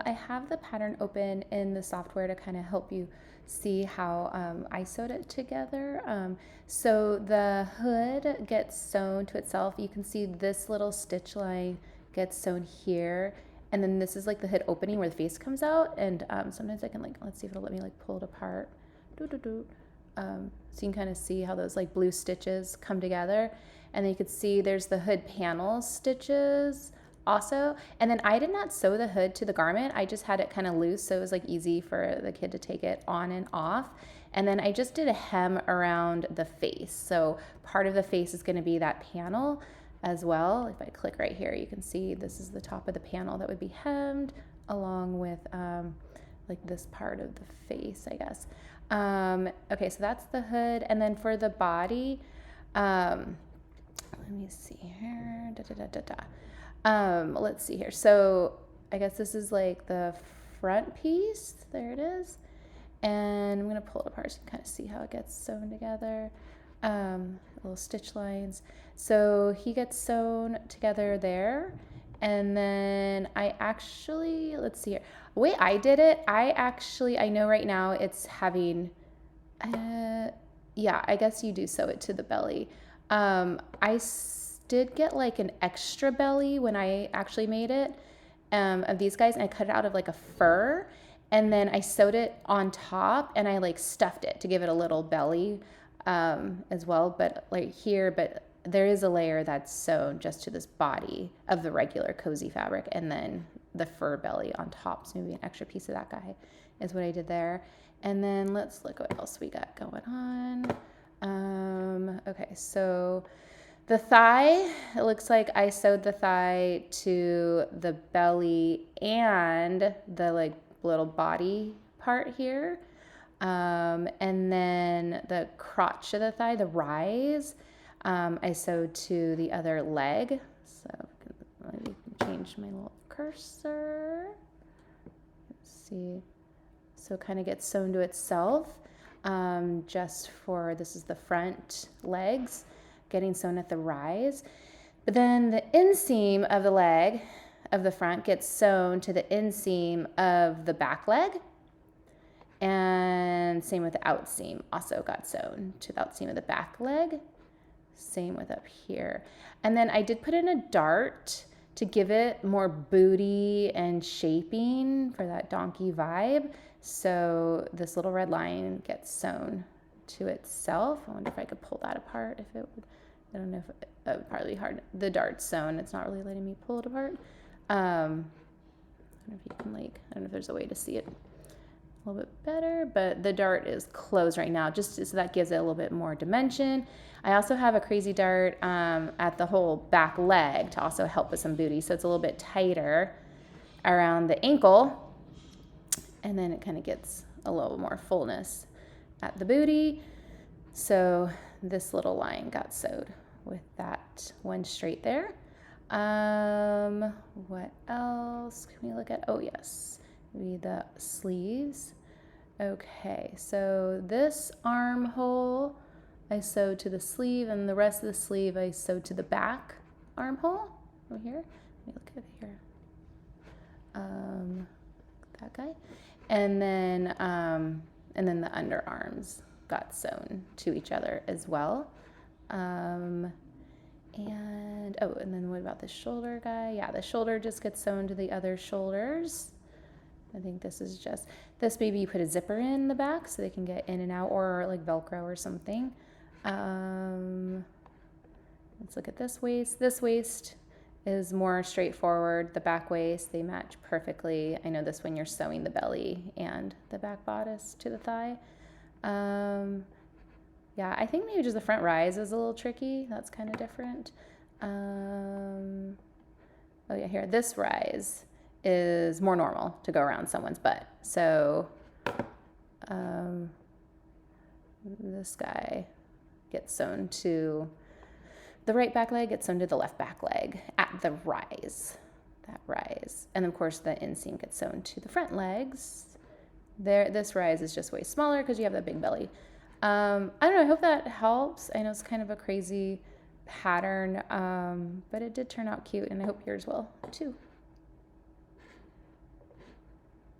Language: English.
I have the pattern open in the software to kind of help you see how I sewed it together. So the hood gets sewn to itself. You can see this little stitch line gets sewn here. And then this is like the hood opening where the face comes out. And sometimes I can like, let's see if it'll let me like pull it apart. So you can kind of see how those like blue stitches come together. And then you could see there's the hood panel stitches also. And then I did not sew the hood to the garment. I just had it kind of loose, so it was like easy for the kid to take it on and off. And then I just did a hem around the face. So part of the face is going to be that panel as well. If I click right here, you can see this is the top of the panel that would be hemmed along with like this part of the face, I guess. Okay, so that's the hood. And then for the body, let me see here. Let's see here. So I guess this is like the front piece. There it is. And I'm going to pull it apart so you can kind of see how it gets sewn together. Little stitch lines. So he gets sewn together there. And then I actually, let's see here. The way I did it, I know right now it's having, yeah, I guess you do sew it to the belly. Did get like an extra belly when I actually made it of these guys, and I cut it out of like a fur, and then I sewed it on top and I like stuffed it to give it a little belly as well, but like here, but there is a layer that's sewn just to this body of the regular cozy fabric, and then the fur belly on top, so maybe an extra piece of that guy is what I did there. And then let's look what else we got going on. Okay, so the thigh, it looks like I sewed the thigh to the belly and the like little body part here. And then the crotch of the thigh, the rise, I sewed to the other leg. So let me change my little cursor. Let's see. So it kind of gets sewn to itself just for, this is the front legs, getting sewn at the rise. But then the inseam of the leg of the front gets sewn to the inseam of the back leg. And same with the outseam, also got sewn to the outseam of the back leg. Same with up here. And then I did put in a dart to give it more booty and shaping for that donkey vibe. So this little red line gets sewn to itself. I wonder if I could pull that apart, if it would. I don't know if it would probably be hard. The dart's sewn. It's not really letting me pull it apart. I don't know if you can like, I don't know if there's a way to see it a little bit better, but the dart is closed right now, just so that gives it a little bit more dimension. I also have a crazy dart at the whole back leg to also help with some booty. So it's a little bit tighter around the ankle, and then it kind of gets a little more fullness at the booty. So this little line got sewed with that one straight there. What else can we look at? Oh yes, maybe the sleeves. Okay, so this armhole I sewed to the sleeve, and the rest of the sleeve I sewed to the back armhole over here. Let me look at here. That guy, and then the underarms got sewn to each other as well. And then what about the shoulder guy? Yeah, the shoulder just gets sewn to the other shoulders. I think this is just, this maybe you put a zipper in the back so they can get in and out, or like Velcro or something. Let's look at this waist. This waist is more straightforward. The back waist, they match perfectly. I know this when you're sewing the belly and the back bodice to the thigh. Yeah, I think maybe just the front rise is a little tricky. That's kind of different. Oh yeah, here, this rise is more normal to go around someone's butt. So this guy gets sewn to the right back leg, gets sewn to the left back leg at the rise, that rise. And of course the inseam gets sewn to the front legs. There, this rise is just way smaller because you have that big belly. I don't know, I hope that helps. I know it's kind of a crazy pattern, but it did turn out cute, and I hope yours will too.